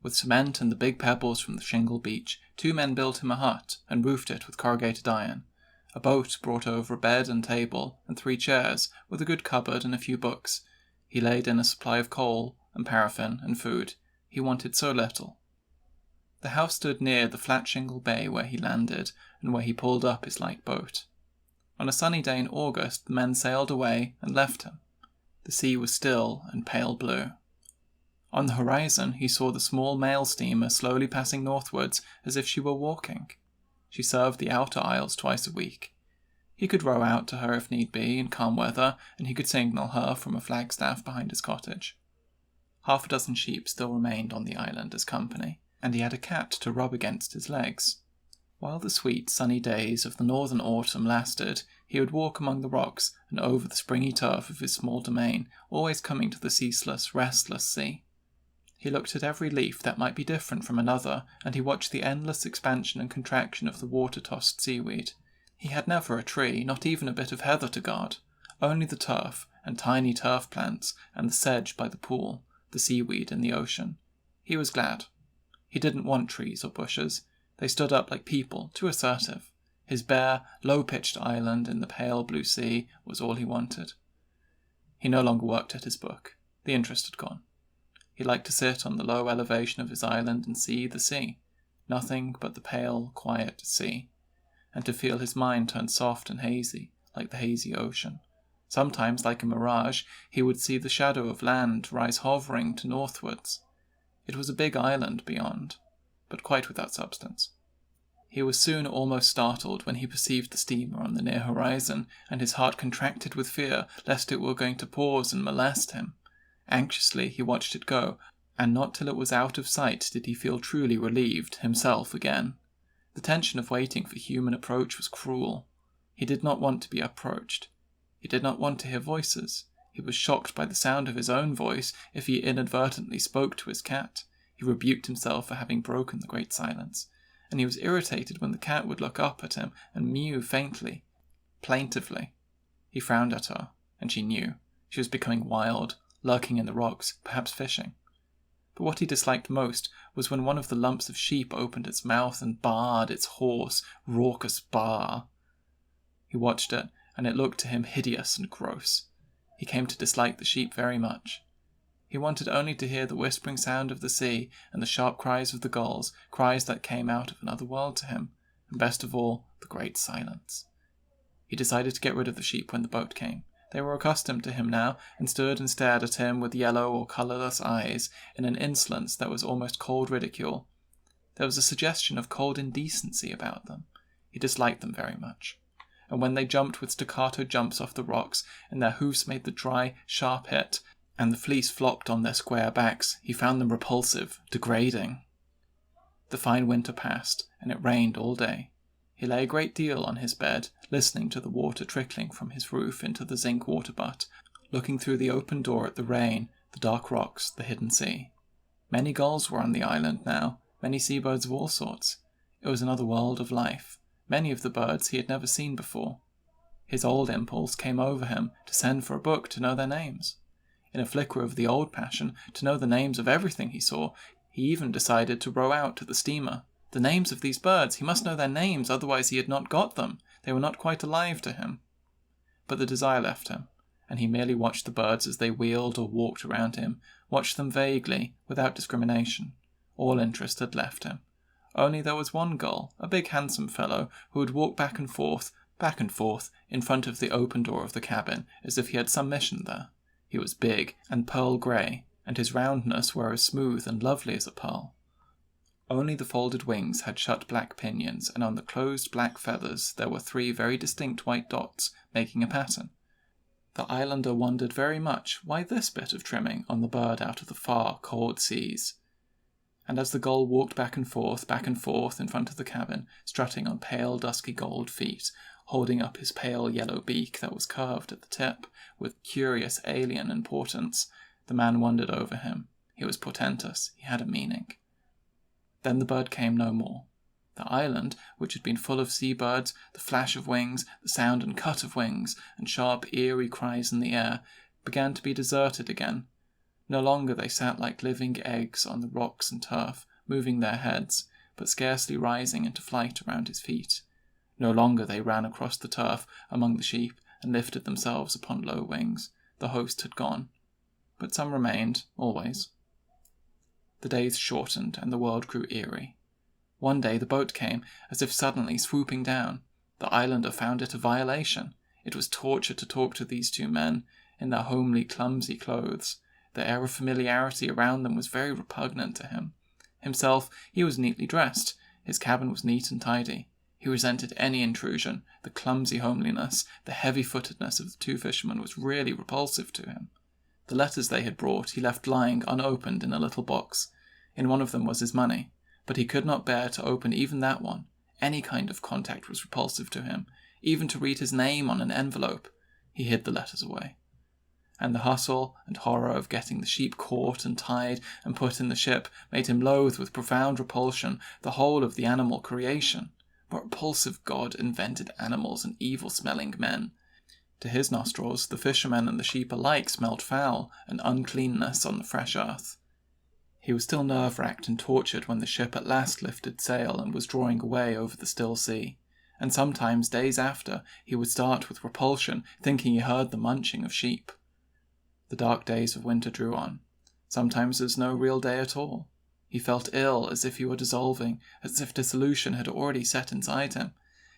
With cement and the big pebbles from the shingle beach, 2 men built him a hut and roofed it with corrugated iron. A boat brought over a bed and table and 3 chairs, with a good cupboard and a few books. He laid in a supply of coal and paraffin and food. He wanted so little. The house stood near the flat shingle bay where he landed and where he pulled up his light boat. On a sunny day in August, the men sailed away and left him. The sea was still and pale blue. On the horizon, he saw the small mail steamer slowly passing northwards as if she were walking. She served the outer isles twice a week. He could row out to her if need be in calm weather, and he could signal her from a flagstaff behind his cottage. 6 sheep still remained on the island as company, and he had a cat to rub against his legs. While the sweet, sunny days of the northern autumn lasted, he would walk among the rocks and over the springy turf of his small domain, always coming to the ceaseless, restless sea. He looked at every leaf that might be different from another, and he watched the endless expansion and contraction of the water-tossed seaweed. He had never a tree, not even a bit of heather to guard, only the turf and tiny turf plants and the sedge by the pool, the seaweed in the ocean. He was glad. He didn't want trees or bushes. They stood up like people, too assertive. His bare, low-pitched island in the pale blue sea was all he wanted. He no longer worked at his book. The interest had gone. He liked to sit on the low elevation of his island and see the sea, nothing but the pale, quiet sea, and to feel his mind turn soft and hazy, like the hazy ocean. Sometimes, like a mirage, he would see the shadow of land rise hovering to northwards. It was a big island beyond, but quite without substance. He was soon almost startled when he perceived the steamer on the near horizon, and his heart contracted with fear lest it were going to pause and molest him. Anxiously he watched it go, and not till it was out of sight did he feel truly relieved, himself again. The tension of waiting for human approach was cruel. He did not want to be approached. He did not want to hear voices. He was shocked by the sound of his own voice if he inadvertently spoke to his cat. He rebuked himself for having broken the great silence, and he was irritated when the cat would look up at him and mew faintly, plaintively. He frowned at her, and she knew. She was becoming wild, lurking in the rocks, perhaps fishing. But what he disliked most was when one of the lumps of sheep opened its mouth and barred its hoarse, raucous bar. He watched it, and it looked to him hideous and gross. He came to dislike the sheep very much. He wanted only to hear the whispering sound of the sea and the sharp cries of the gulls, cries that came out of another world to him, and best of all, the great silence. He decided to get rid of the sheep when the boat came. They were accustomed to him now, and stood and stared at him with yellow or colourless eyes, in an insolence that was almost cold ridicule. There was a suggestion of cold indecency about them. He disliked them very much. And when they jumped with staccato jumps off the rocks, and their hoofs made the dry, sharp hit, and the fleece flopped on their square backs, he found them repulsive, degrading. The fine winter passed, and it rained all day. He lay a great deal on his bed, listening to the water trickling from his roof into the zinc water butt, looking through the open door at the rain, the dark rocks, the hidden sea. Many gulls were on the island now, many seabirds of all sorts. It was another world of life. Many of the birds he had never seen before. His old impulse came over him to send for a book to know their names. In a flicker of the old passion to know the names of everything he saw, he even decided to row out to the steamer. The names of these birds, he must know their names, otherwise he had not got them. They were not quite alive to him. But the desire left him, and he merely watched the birds as they wheeled or walked around him, watched them vaguely, without discrimination. All interest had left him. Only there was one gull, a big handsome fellow, who would walk back and forth, in front of the open door of the cabin, as if he had some mission there. He was big and pearl grey, and his roundness were as smooth and lovely as a pearl. Only the folded wings had shut black pinions, and on the closed black feathers there were 3 very distinct white dots, making a pattern. The islander wondered very much why this bit of trimming on the bird out of the far, cold seas. And as the gull walked back and forth in front of the cabin, strutting on pale dusky gold feet, holding up his pale yellow beak that was curved at the tip, with curious alien importance, the man wondered over him. He was portentous, he had a meaning. Then the bird came no more. The island, which had been full of seabirds, the flash of wings, the sound and cut of wings, and sharp eerie cries in the air, began to be deserted again. No longer they sat like living eggs on the rocks and turf, moving their heads, but scarcely rising into flight around his feet. No longer they ran across the turf among the sheep and lifted themselves upon low wings. The host had gone. But some remained, always. The days shortened, and the world grew eerie. One day the boat came, as if suddenly swooping down. The islander found it a violation. It was torture to talk to these 2 men, in their homely, clumsy clothes. The air of familiarity around them was very repugnant to him. Himself, he was neatly dressed. His cabin was neat and tidy. He resented any intrusion. The clumsy homeliness, the heavy-footedness of the 2 fishermen was really repulsive to him. The letters they had brought he left lying unopened in a little box. In one of them was his money, but he could not bear to open even that one. Any kind of contact was repulsive to him, even to read his name on an envelope. He hid the letters away. And the hustle and horror of getting the sheep caught and tied and put in the ship made him loathe with profound repulsion the whole of the animal creation. What repulsive God invented animals and evil-smelling men? To his nostrils, the fishermen and the sheep alike smelled foul and uncleanness on the fresh earth. He was still nerve-racked and tortured when the ship at last lifted sail and was drawing away over the still sea. And sometimes, days after, he would start with repulsion, thinking he heard the munching of sheep. The dark days of winter drew on. Sometimes there was no real day at all. He felt ill, as if he were dissolving, as if dissolution had already set inside him.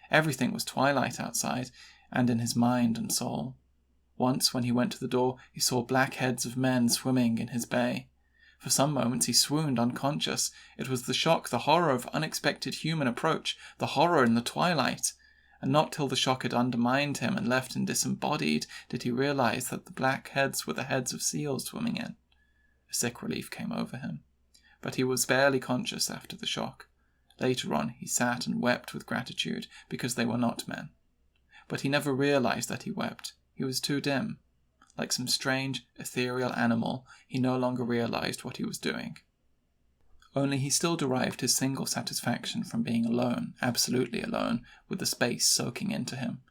Everything was twilight outside, and in his mind and soul. Once, when he went to the door, he saw black heads of men swimming in his bay. For some moments he swooned unconscious. It was the shock, the horror of unexpected human approach, the horror in the twilight. And not till the shock had undermined him and left him disembodied did he realize that the black heads were the heads of seals swimming in. A sick relief came over him. But he was barely conscious after the shock. Later on he sat and wept with gratitude because they were not men. But he never realized that he wept. He was too dim. Like some strange, ethereal animal, he no longer realized what he was doing. Only he still derived his single satisfaction from being alone, absolutely alone, with the space soaking into him.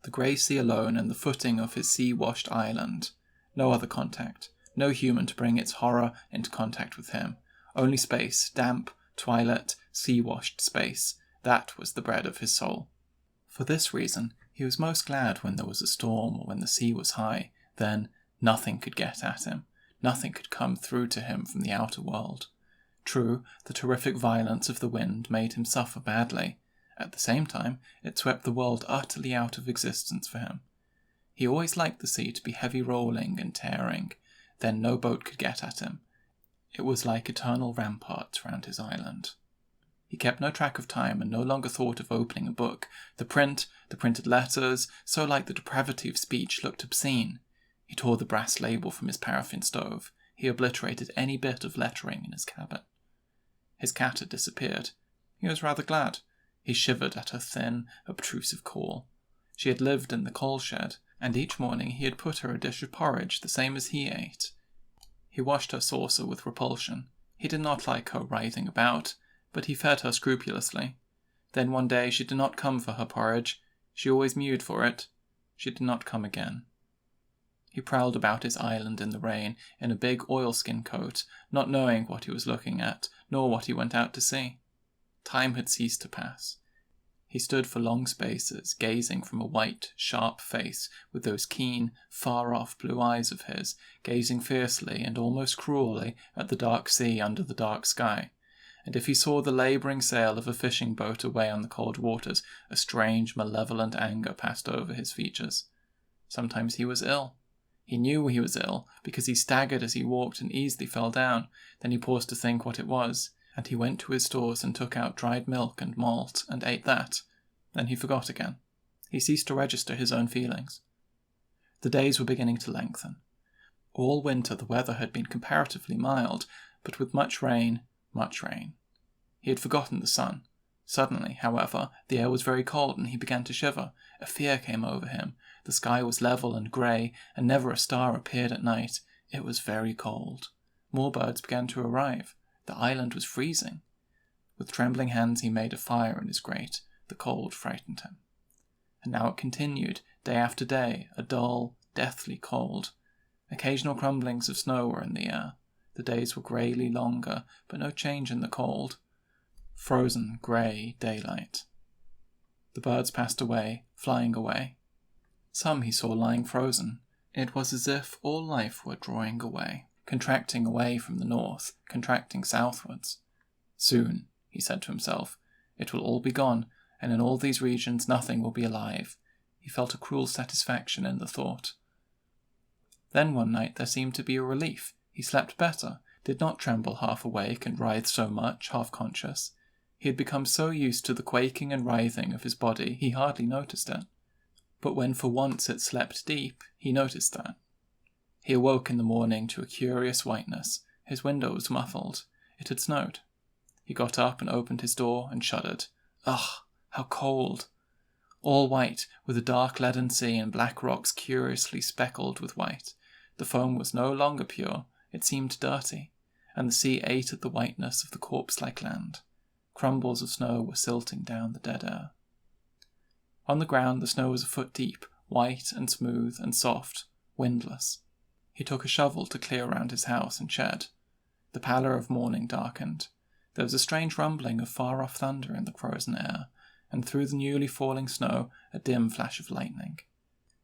The grey sea alone and the footing of his sea-washed island. No other contact. No human to bring its horror into contact with him. Only space, damp, twilight, sea-washed space. That was the bread of his soul. For this reason, he was most glad when there was a storm or when the sea was high. Then nothing could get at him. Nothing could come through to him from the outer world. True, the terrific violence of the wind made him suffer badly. At the same time, it swept the world utterly out of existence for him. He always liked the sea to be heavy rolling and tearing. Then no boat could get at him. It was like eternal ramparts round his island. He kept no track of time and no longer thought of opening a book. The printed letters, so like the depravity of speech, looked obscene. He tore the brass label from his paraffin stove. He obliterated any bit of lettering in his cabin. His cat had disappeared. He was rather glad. He shivered at her thin, obtrusive call. She had lived in the coal shed, and each morning he had put her a dish of porridge the same as he ate. He washed her saucer with repulsion. He did not like her writhing about, but he fed her scrupulously. Then one day she did not come for her porridge. She always mewed for it. She did not come again. He prowled about his island in the rain in a big oilskin coat, not knowing what he was looking at, nor what he went out to see. Time had ceased to pass. He stood for long spaces, gazing from a white, sharp face, with those keen, far-off blue eyes of his, gazing fiercely and almost cruelly at the dark sea under the dark sky. And if he saw the labouring sail of a fishing boat away on the cold waters, a strange, malevolent anger passed over his features. Sometimes he was ill. He knew he was ill, because he staggered as he walked and easily fell down. Then he paused to think what it was, and he went to his stores and took out dried milk and malt and ate that. Then he forgot again. He ceased to register his own feelings. The days were beginning to lengthen. All winter the weather had been comparatively mild, but with much rain, much rain. He had forgotten the sun. Suddenly, however, the air was very cold and he began to shiver. A fear came over him. The sky was level and grey, and never a star appeared at night. It was very cold. More birds began to arrive. The island was freezing. With trembling hands he made a fire in his grate. The cold frightened him. And now it continued, day after day, a dull, deathly cold. Occasional crumblings of snow were in the air. The days were greyly longer, but no change in the cold. Frozen, grey daylight. The birds passed away, flying away. Some he saw lying frozen. It was as if all life were drawing away, contracting away from the north, contracting southwards. Soon, he said to himself, it will all be gone, and in all these regions nothing will be alive. He felt a cruel satisfaction in the thought. Then one night there seemed to be a relief. He slept better, did not tremble half awake and writhe so much, half conscious. He had become so used to the quaking and writhing of his body he hardly noticed it. But when for once it slept deep, he noticed that. He awoke in the morning to a curious whiteness. His window was muffled. It had snowed. He got up and opened his door and shuddered. Ugh, how cold! All white, with a dark leaden sea and black rocks curiously speckled with white. The foam was no longer pure, it seemed dirty, and the sea ate at the whiteness of the corpse-like land. Crumbles of snow were silting down the dead air. On the ground the snow was a foot deep, white and smooth and soft, windless. He took a shovel to clear round his house and shed. The pallor of morning darkened. There was a strange rumbling of far-off thunder in the frozen air, and through the newly falling snow a dim flash of lightning.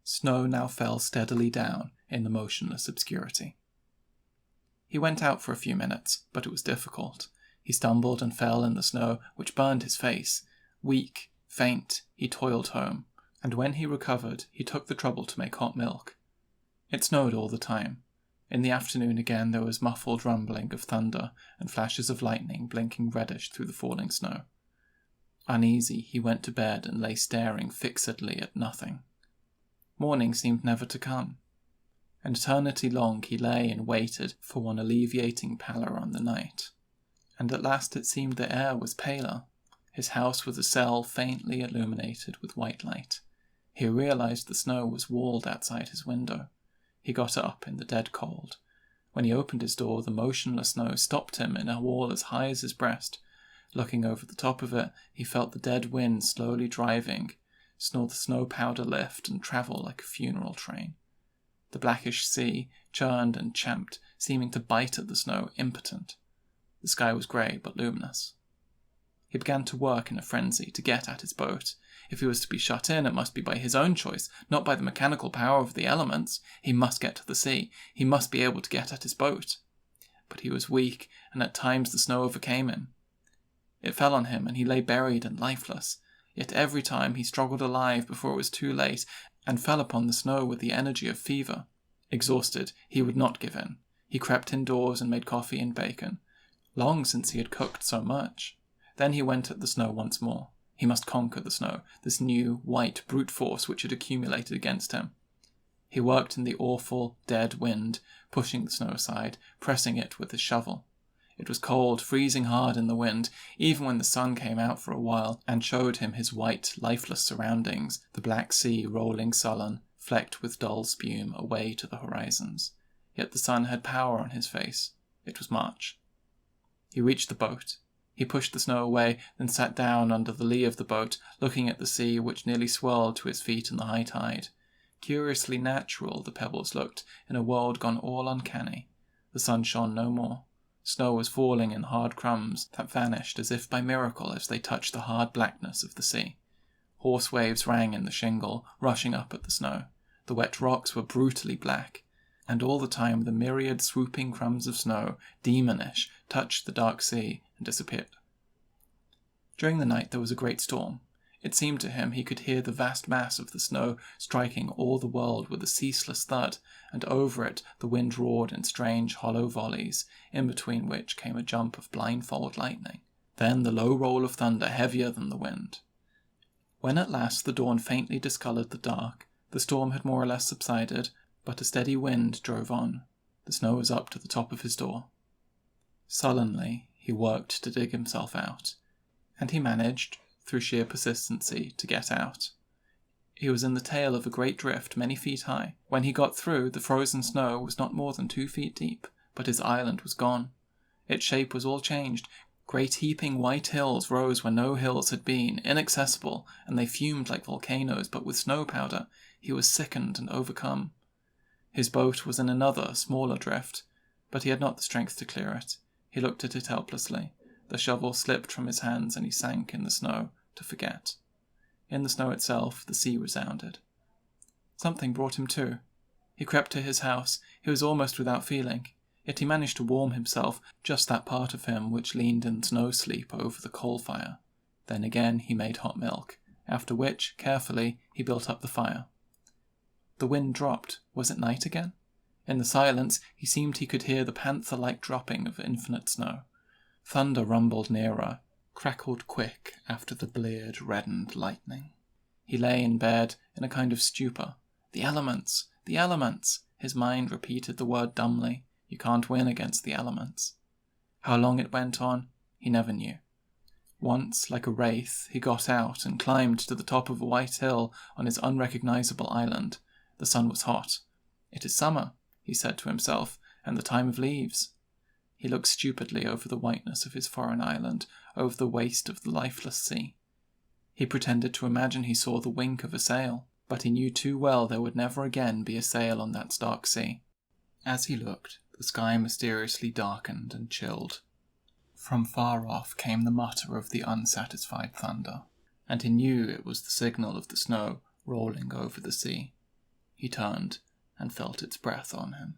Snow now fell steadily down in the motionless obscurity. He went out for a few minutes, but it was difficult. He stumbled and fell in the snow, which burned his face. Weak, faint, he toiled home, and when he recovered, he took the trouble to make hot milk. It snowed all the time. In the afternoon again there was muffled rumbling of thunder and flashes of lightning blinking reddish through the falling snow. Uneasy, he went to bed and lay staring fixedly at nothing. Morning seemed never to come. An eternity long he lay and waited for one alleviating pallor on the night. And at last it seemed the air was paler. His house was a cell faintly illuminated with white light. He realized the snow was walled outside his window. He got up in the dead cold. When he opened his door, the motionless snow stopped him in a wall as high as his breast. Looking over the top of it, he felt the dead wind slowly driving, saw the snow powder lift and travel like a funeral train. The blackish sea churned and champed, seeming to bite at the snow, impotent. The sky was grey but luminous. He began to work in a frenzy to get at his boat. If he was to be shut in, it must be by his own choice, not by the mechanical power of the elements. He must get to the sea. He must be able to get at his boat. But he was weak, and at times the snow overcame him. It fell on him, and he lay buried and lifeless. Yet every time he struggled alive before it was too late, and fell upon the snow with the energy of fever. Exhausted, he would not give in. He crept indoors and made coffee and bacon. Long since he had cooked so much. Then he went at the snow once more. He must conquer the snow, this new, white brute force which had accumulated against him. He worked in the awful, dead wind, pushing the snow aside, pressing it with his shovel. It was cold, freezing hard in the wind, even when the sun came out for a while and showed him his white, lifeless surroundings, the black sea rolling sullen, flecked with dull spume away to the horizons. Yet the sun had power on his face. It was March. He reached the boat. He pushed the snow away, then sat down under the lee of the boat, looking at the sea which nearly swirled to his feet in the high tide. Curiously natural the pebbles looked, in a world gone all uncanny. The sun shone no more. Snow was falling in hard crumbs that vanished as if by miracle as they touched the hard blackness of the sea. Hoarse waves rang in the shingle, rushing up at the snow. The wet rocks were brutally black. And all the time the myriad swooping crumbs of snow, demonish, touched the dark sea and disappeared. During the night there was a great storm. It seemed to him he could hear the vast mass of the snow striking all the world with a ceaseless thud, and over it the wind roared in strange hollow volleys, in between which came a jump of blindfold lightning, then the low roll of thunder heavier than the wind. When at last the dawn faintly discoloured the dark, the storm had more or less subsided, but a steady wind drove on. The snow was up to the top of his door. Sullenly he worked to dig himself out, and he managed, through sheer persistency, to get out. He was in the tail of a great drift many feet high. When he got through, the frozen snow was not more than 2 feet deep, but his island was gone. Its shape was all changed. Great heaping white hills rose where no hills had been, inaccessible, and they fumed like volcanoes, but with snow powder. He was sickened and overcome. His boat was in another, smaller drift, but he had not the strength to clear it. He looked at it helplessly. The shovel slipped from his hands and he sank in the snow to forget. In the snow itself, the sea resounded. Something brought him to. He crept to his house. He was almost without feeling, yet he managed to warm himself, just that part of him which leaned in snow sleep over the coal fire. Then again he made hot milk, after which, carefully, he built up the fire. The wind dropped. Was it night again? In the silence, he seemed he could hear the panther-like dropping of infinite snow. Thunder rumbled nearer, crackled quick after the bleared, reddened lightning. He lay in bed in a kind of stupor. The elements! The elements! His mind repeated the word dumbly. You can't win against the elements. How long it went on, he never knew. Once, like a wraith, he got out and climbed to the top of a white hill on his unrecognizable island. The sun was hot. It is summer, he said to himself, and the time of leaves. He looked stupidly over the whiteness of his foreign island, over the waste of the lifeless sea. He pretended to imagine he saw the wink of a sail, but he knew too well there would never again be a sail on that stark sea. As he looked, the sky mysteriously darkened and chilled. From far off came the mutter of the unsatisfied thunder, and he knew it was the signal of the snow rolling over the sea. He turned and felt its breath on him.